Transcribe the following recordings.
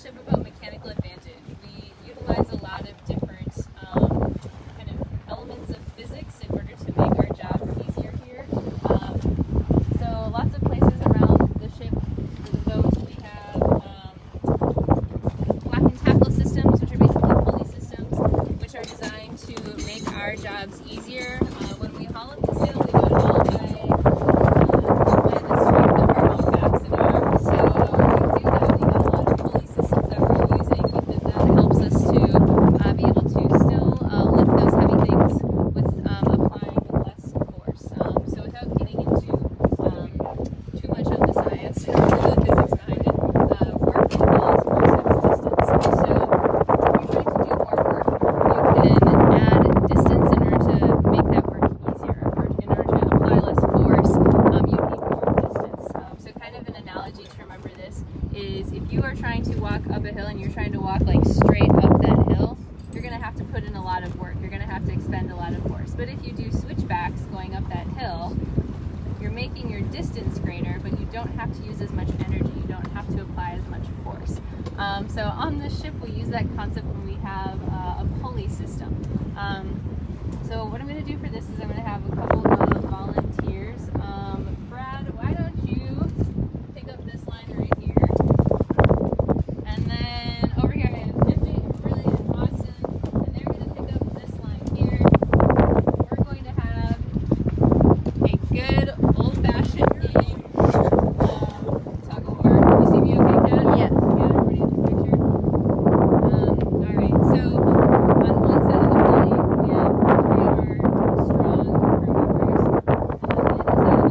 ship about mechanical advantage. We utilize a lot of different kind of elements of physics in order to make our jobs easier here. So lots of places around the ship, the boat, we have lock and tackle systems, which are basically pulley systems, which are designed to make our jobs easier. When we haul up the sail, we do it all by the strength of our own backs and arms. So when we do that, we have a lot of pulley systems that we're using because that helps us to be able to still lift those heavy things with applying less force. So without getting into too much of the science or the physics behind it, work involves force times distance. So if you're trying to do more work, you can add distance in order to make that work easier. Or in order to apply less force, you need more distance. So kind of an analogy to remember this is if you are trying to walk up a hill and you're trying to walk like straight up that hill, you're going to have to put in a lot of work. You're going to have to expend a lot of force. But if you do switchbacks going up that hill, you're making your distance greater, but you don't have to use as much energy. You don't have to apply as much force. So on the ship, we use that concept when we have a pulley system. So what I'm going to do for this is I'm going to have a couple of volunteers. Brad, why don't you pick up this line right here? And then over here I have MJ, Brilliant, and Austin, and they're going to pick up this line here. We're going to have a good old-fashioned game tug of war. Can you see me okay, Kat? Yes. Got everybody in the picture? Alright, so on one side of the pulley we have three of our strong crew members, and on the other side of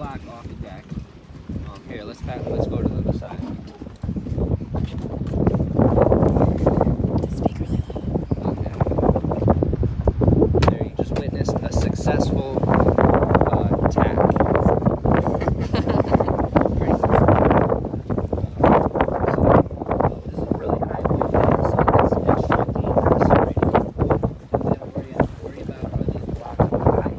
block off the deck. Here, let's go to the other side. Speak really loud. Okay. There, you just witnessed a successful tack. Pretty cool. This is a really high view, so that's extra dangerous right now. What you worry about are these blocks high.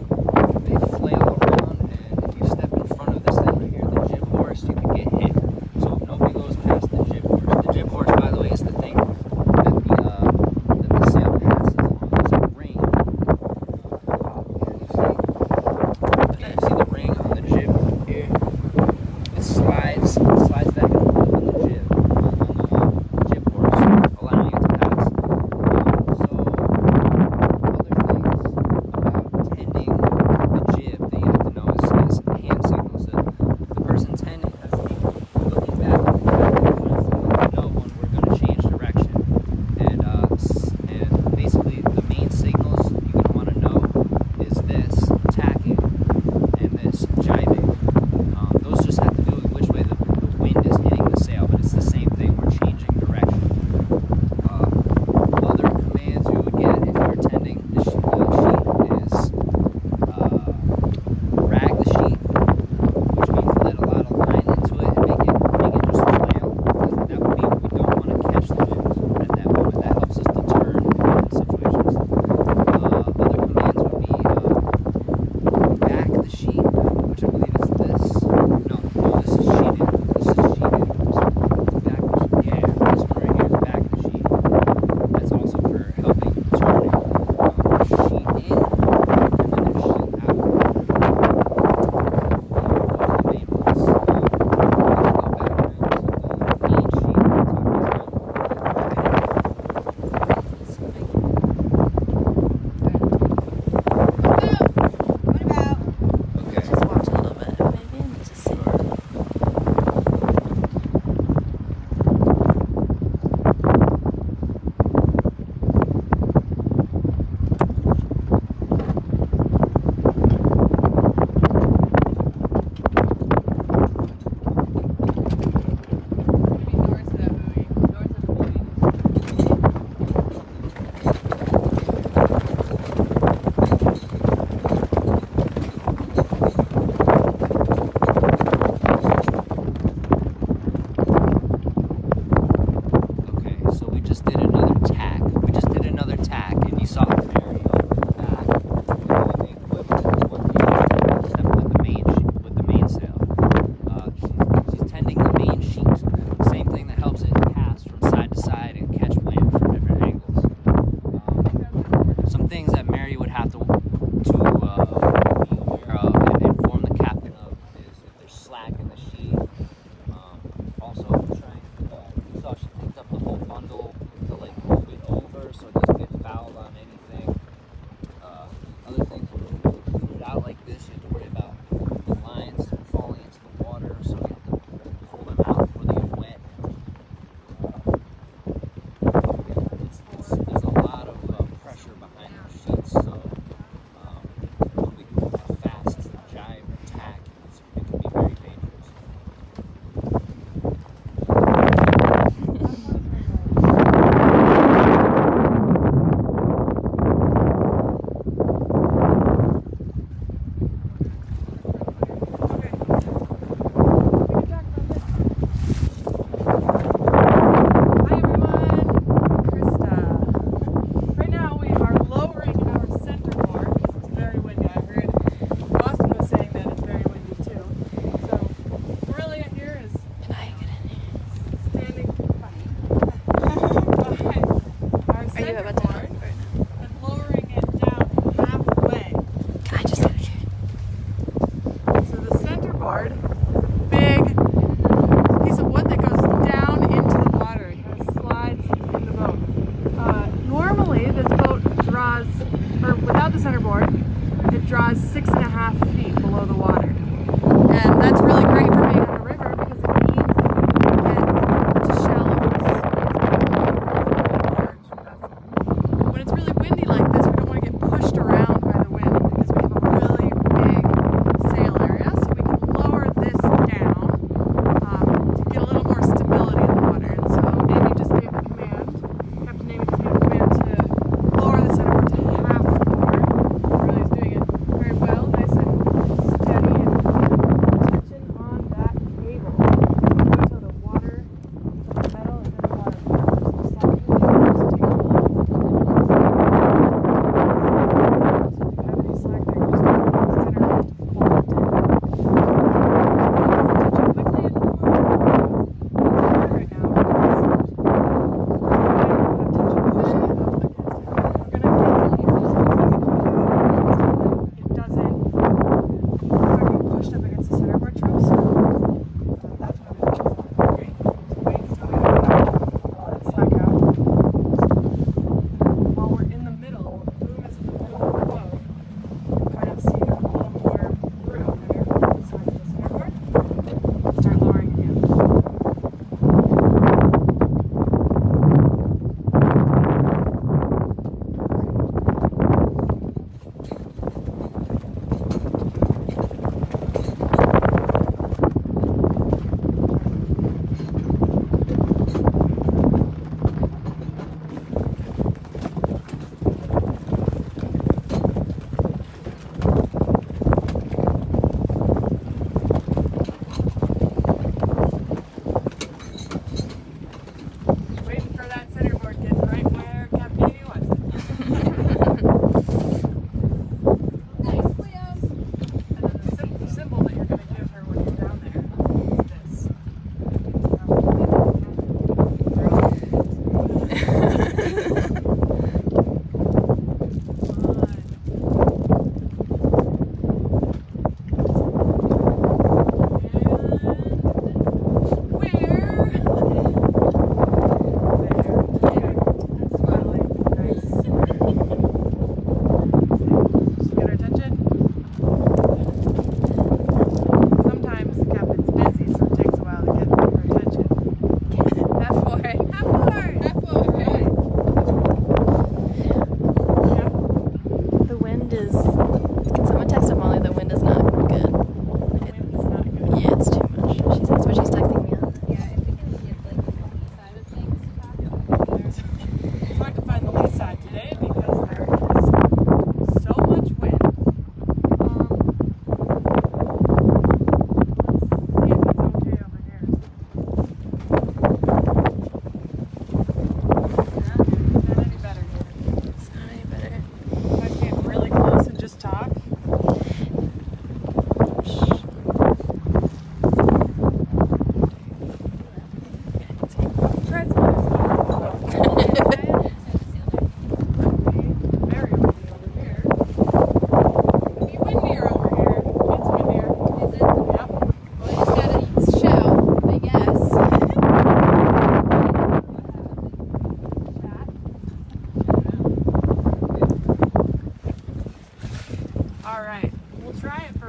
They flail around, and if you step in front of this thing right here, the jib horse, you can get hit. So nobody goes past the jib horse. The jib horse, by the way, is the thing that the sail passes along. There's a ring. Here, you see the ring on the jib here? It slides back and forth on the jib, on the jib horse, allowing it to pass. So, other things about tending the jib that you have to know is hand signals. The person tending has to be looking back at the captain and know when we're going to change direction. And basically, the main signals you're going to want to know is this tacking and this jibing. Those just have to do with which way the wind is hitting the sail, but it's the same thing. We're changing direction. Other commands you would get if you're tending the sheet is rag the sheet, which means let a lot of line into it and make it just flail. That would mean we don't want to catch the wind at that moment. That helps us deter in situations. Other commands would be back the sheet, which I believe is this. No, this is sheeted. This is sheeted. Back the sheet. Yeah, this one right here is back the sheet. That's also for helping turning sheet in and then sheet out. The main ones. We can go back now to the main sheet. Okay. Just watch a little bit, maybe, and just see. Okay, so we just did another tack. And you saw Mary on her back with the equipment with the mainsail. She's tending the main sheet. Same thing that helps it pass from side to side and catch wind from different angles. Some things that Mary would have to be aware of and inform the captain of is if there's slack in the sheet. Also trying you saw she picked up the whole bundle to like move it over so it doesn't get fouled on anything. Other things, when you put it out like this, you have to worry about the lines falling into the water, so you have to pull them out before they get wet. There's a lot of pressure behind the sheets, so when we do a fast jibe or tack, it can be very dangerous. draws 6.5 feet below the water. And that's really great for being on a river because it means that we can get to shallows. When it's really windy like this, we don't want to get pushed around by the wind because we have a really big sail area, so we can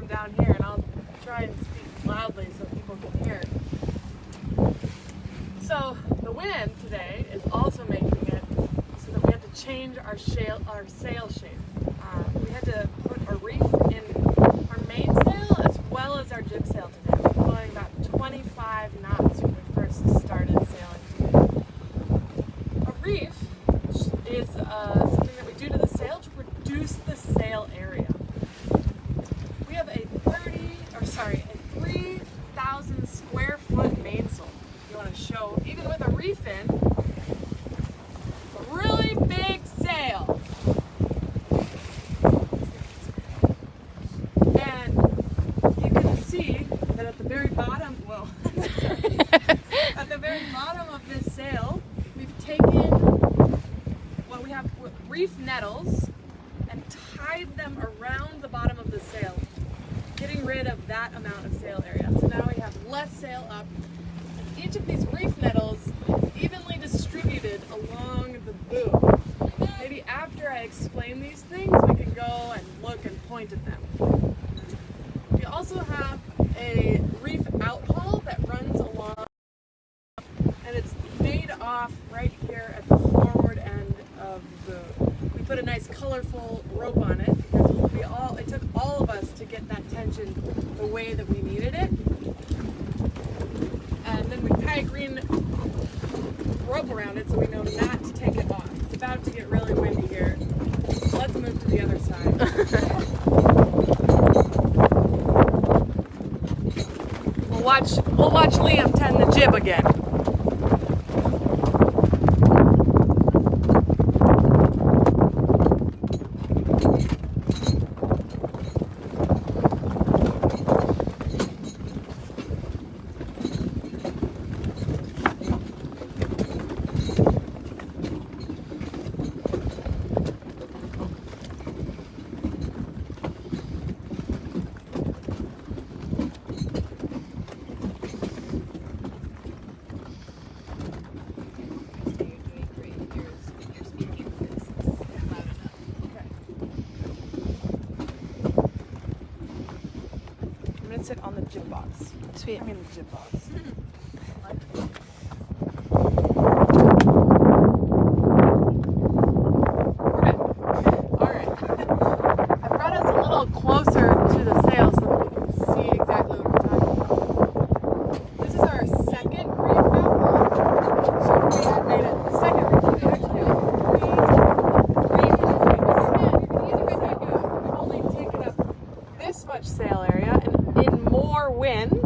from down here, and I'll try and speak loudly so people can hear. So the wind today is also making it so that we have to change our sail shape. We had to put a reef in our mainsail as well as our jib sail today. We're blowing about 25 knots when we first started sailing today. A reef is something that we do to the sail to reduce the sail area. We have a 3,000 square foot mainsail. You want to show, even with a reef in, it's a really big sail. And you can see that at the very bottom, at the very bottom of this sail, we've taken we have reef nettles and tied them around the bottom of the sail, getting rid of that amount of sail area. So now we have less sail up. Each of these reef nettles is evenly distributed along the boom. Maybe after I explain these things, we can go and look and point at them. We also have a reef outhaul that runs along, and it's made off right here at the forward end of the boom. We put a nice colorful rope on it because it took all of us to get that tension the way that we needed it. And then we tie a green rope around it so we know not to take it off. It's about to get really windy here. Let's move to the other side. We'll watch Liam tend the jib again. Sit on the jib box. Sweet. I mean the jib box. Alright. I brought us a little closer to the sail so that we can see exactly what we're talking about. This is our second reef outhaul. So we had made it the second reef. We actually have 3 reef. We've only taken up this much sail area, and in more wind,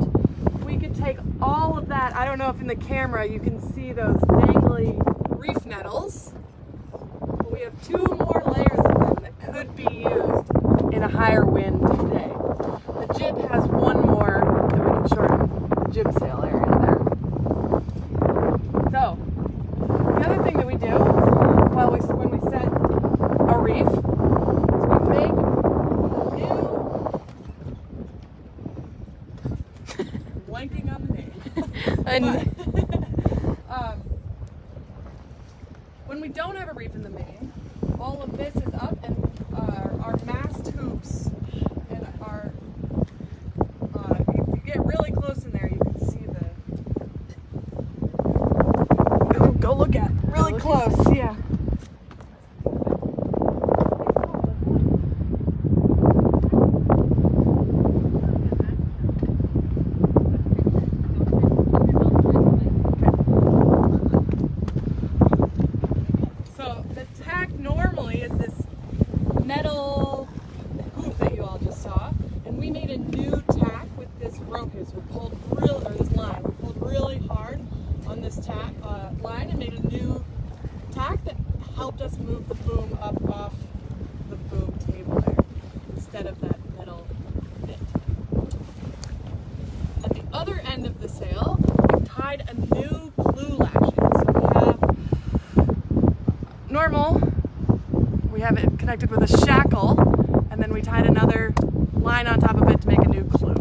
we could take all of that. I don't know if in the camera you can see those dangly reef nettles, but we have 2 more layers of them that could be used in a higher wind today. The jib has 1 more that we can shorten the jib sail area there. So, the other thing that we do when we set a reef is we make blanking on the name. When we don't have a reef in the main, all of this is up, and our mast hoops and our if you get really close in there, you can see the go look at really close. Yeah. Normally is this metal hoop that you all just saw, and we made a new tack with this rope here. So we pulled this line. We pulled really hard on this tack line and made a new tack that helped us move the boom up off the boom table there instead of that metal bit. At the other end of the sail, we tied a new clue lashing. So we have normal. We have it connected with a shackle, and then we tied another line on top of it to make a new clue.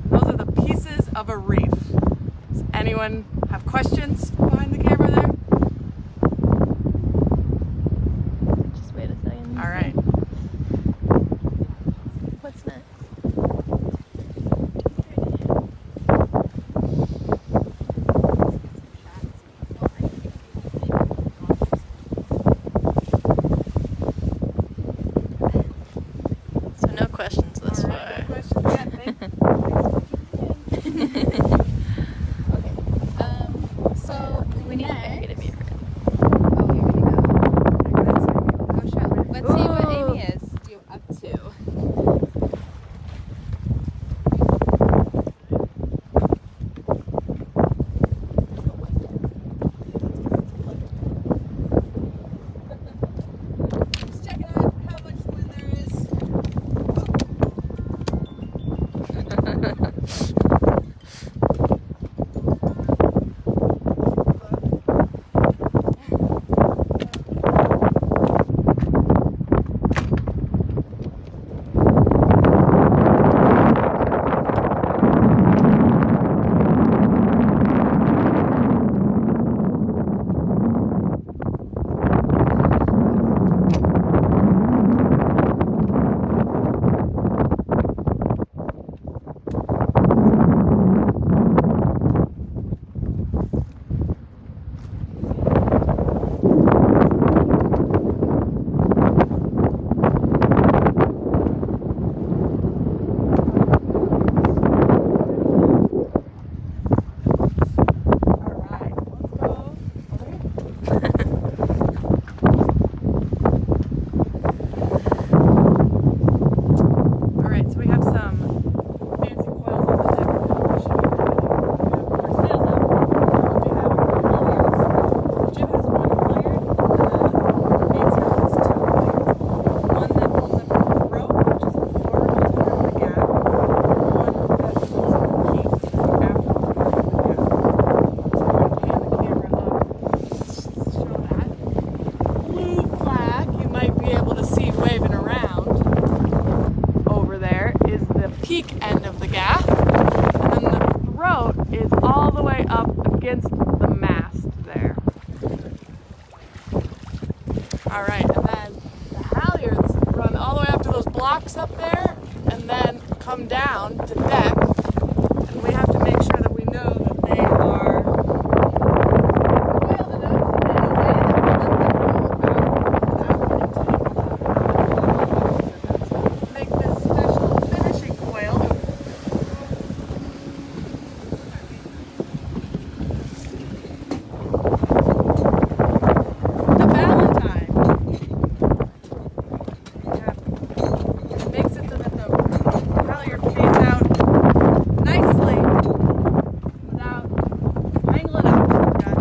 Those are the pieces of a reef. Does anyone have questions behind the camera there? Just wait a second. All right. What's next? No questions this All far. right, no questions yet. Thanks for tuning in. Okay. So We need next, Amy to be ready. oh, you're gonna go. Go show. Let's see what Amy is up to. Just checking out how much wind there is. Peak end of the gaff, and then the throat is all the way up against the mast there. All right, and then the halyards run all the way up to those blocks up there, and then come down to deck, and we have to make sure that we know that they are coiled enough in a way that will let them roll out. Make this special finishing coil. The Valentine. Yeah. It makes it so that the halyard pays out nicely without wrangling up. We've got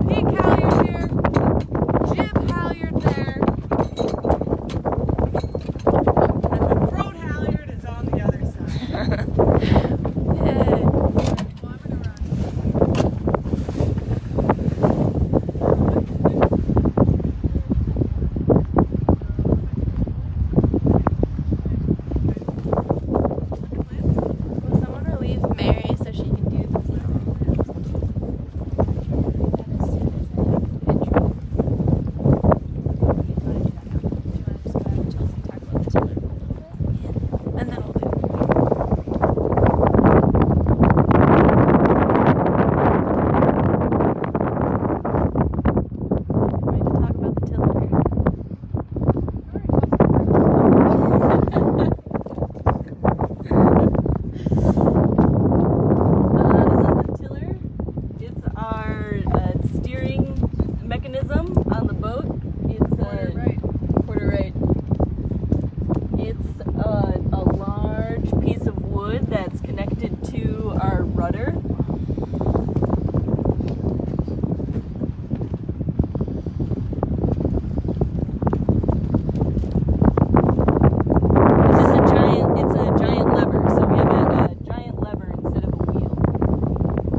peak halyard here, jib halyard there, and the throat halyard is on the other side. Yay. Well, I'm gonna run. Will someone relieve Mary so she can do this? And then we'll do. We're going to talk about the tiller. This is the tiller. It's our steering mechanism on the boat. It's quarter right. It's a large piece of wood that's connected to our rudder. It's a giant lever, so we have a giant lever instead of a wheel.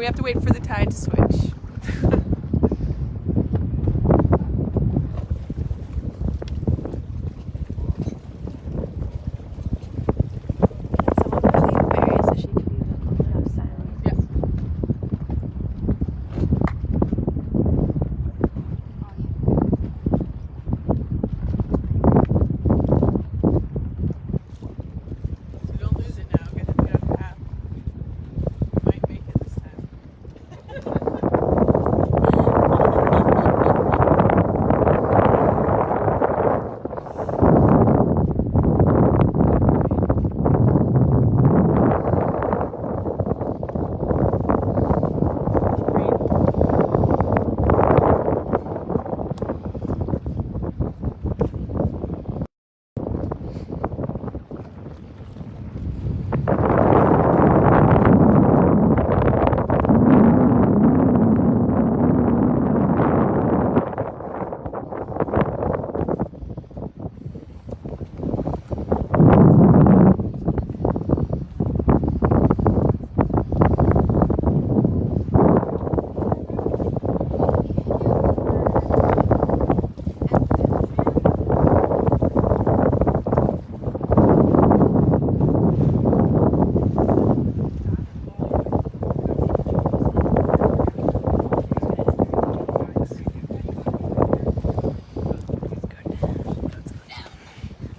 we have to wait for the tide to switch. Can someone please Mary so she can be the moment of silence? Yeah. So don't lose it now. Get it on path. Might make it this time.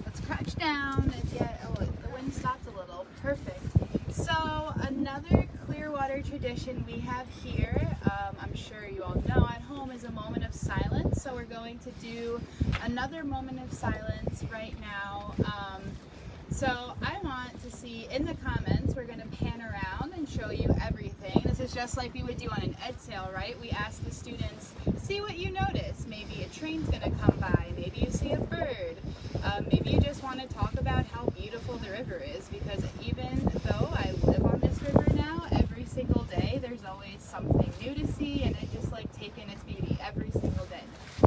Let's crouch down and get, oh, the wind stopped a little. Perfect. So another Clearwater tradition we have here, I'm sure you all know at home, is a moment of silence. So we're going to do another moment of silence right now. So I want to see in the comments, we're going to pan around and show you everything. This is just like we would do on an ed sale, right? We ask the students, see what you notice. Maybe a train's going to come by. Maybe you see a bird. Maybe you just want to talk about how beautiful the river is, because even though I live on this river now, every single day there's always something new to see, and I just like taking its beauty every single day.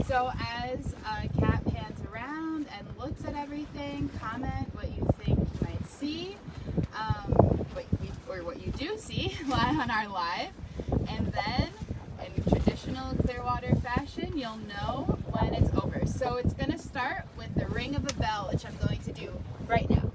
So as Kat pans around and looks at everything, comment what you think you might see, what you do see on our live, and then in traditional Clearwater fashion, you'll know when it's over. So it's going to start with the ring of a bell, which I'm going to do right now.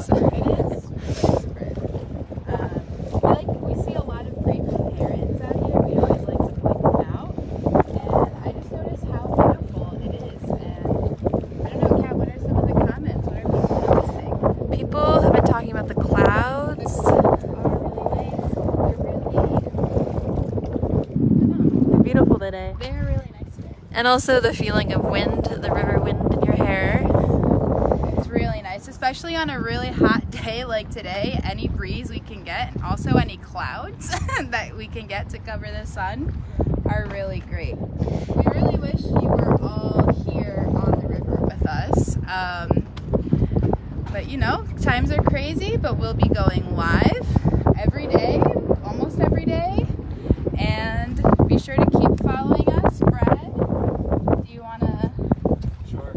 It is spread. We see a lot of great herons out here. We always like to point them out. And I just noticed how beautiful it is. And I don't know, Kat, what are some of the comments? What are people noticing? People have been talking about the clouds. They're beautiful today. They're really nice today. And also the feeling of wind, the river wind in your hair. It's really nice, especially on a really hot day like today. Any breeze we can get, and also any clouds that we can get to cover the sun are really great. We really wish you were all here on the river with us. But you know, times are crazy, but we'll be going live every day, almost every day. And be sure to keep following us. Brad, do you want to? Sure.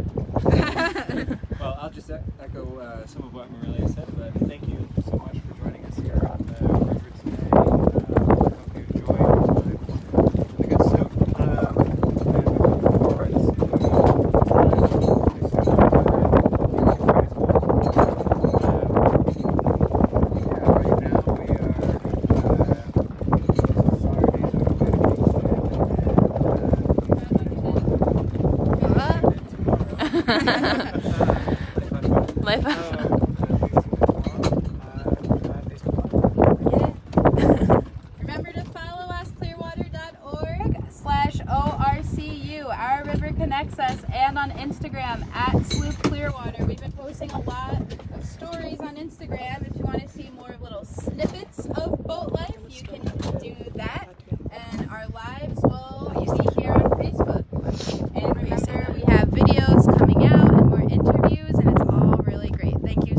Well, I'll just echo some of what Marilia said, but thank you so much for joining us here on the river today. I hope you enjoyed the good soup. And we look forward to right now we are Life. Remember to follow us, clearwater.org/ORCU. Our River Connects Us, and on Instagram @SloopClearwater. We've been posting a lot of stories on Instagram. If you want to see more little snippets of boat life, you can do that. And our lives will be here on Facebook. And remember, we have videos coming out and more interviews, and it's all really great. Thank you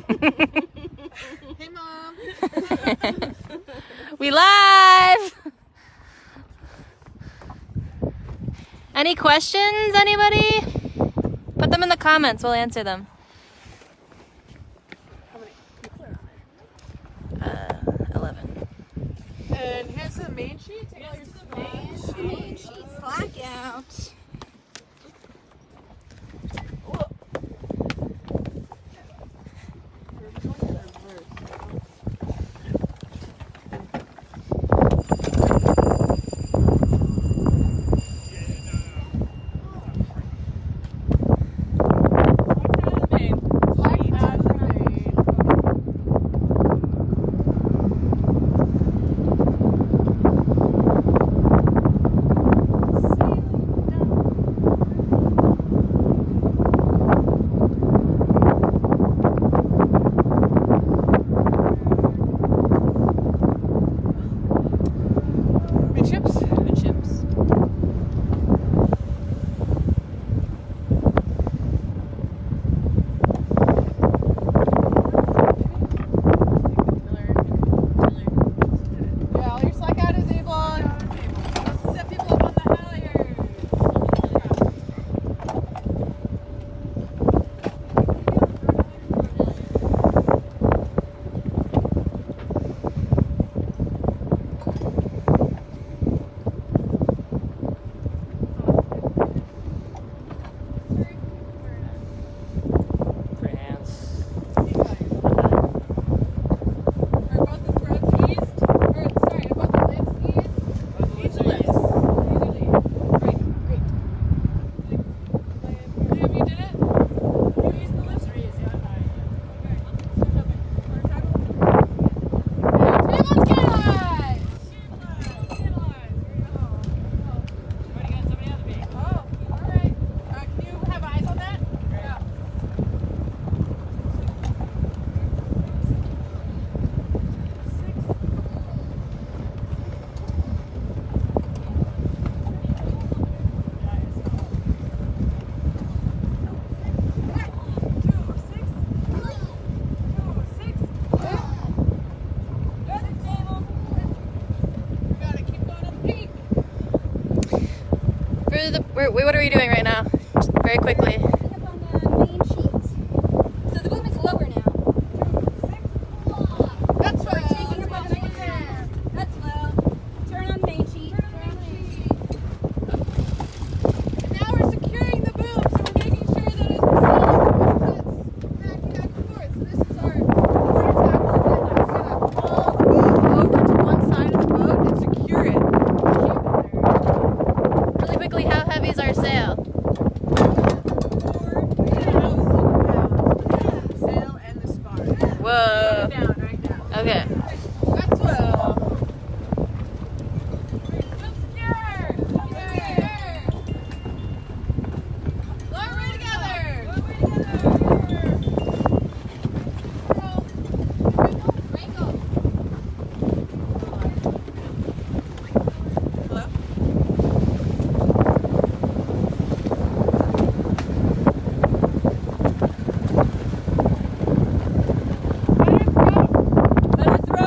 Hey, Mom. We live! Any questions, anybody? Put them in the comments, we'll answer them. How many people are on 11. there? And here's the main sheet. Take all your Main sheet blackout. What are we doing right now? Just very quickly. Up on the main sheet. So the movement's lower now. That's right. Taking above the main sheet. That's low. Turn on main sheet. And now we're securing the boom, so we're making sure that it's backing back and forth. So this is our quarter tackle event. We're gonna pull the boom over to one side of the boat and secure it. Really quickly, how heavy is our sail? 4,000 pounds. The sail and the spar. Whoa. Down right now. Okay. That's well. Secure. Lower way together. Hello? Let it throw.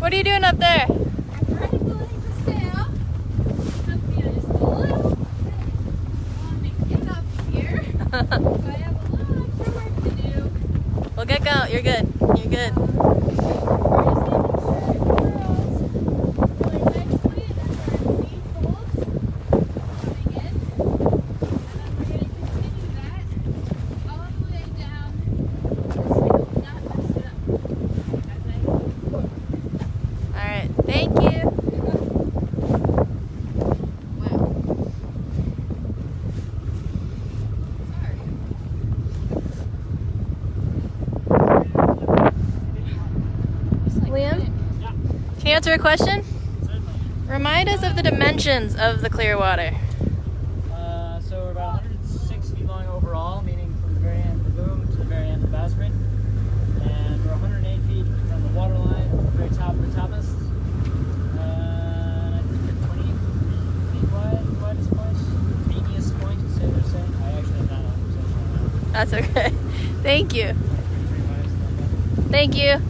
What are you doing up there? I'm regulating the sail. Took me just a little bit long to get up here. So I have a little extra work to do. Well, get going. You're good. You're good. We're just making sure it curls really nicely, and then our Z folds coming in. And then we're going to continue that all the way down this sail, not mess it up. As I All right. Thank you. wow. Sorry. Liam, can you answer a question? Remind us of the dimensions of the Clearwater. So we're about 106 feet long overall, meaning from the very end of the boom to the very end of the bowsprit. And we're 108 feet from the water line, the very top of the topmast. And I think we're 20 feet wide, widest point, meatiest point, sailors say. I actually am not 100% sure. That's okay. Thank you. Like 33 miles, something like that. Thank you.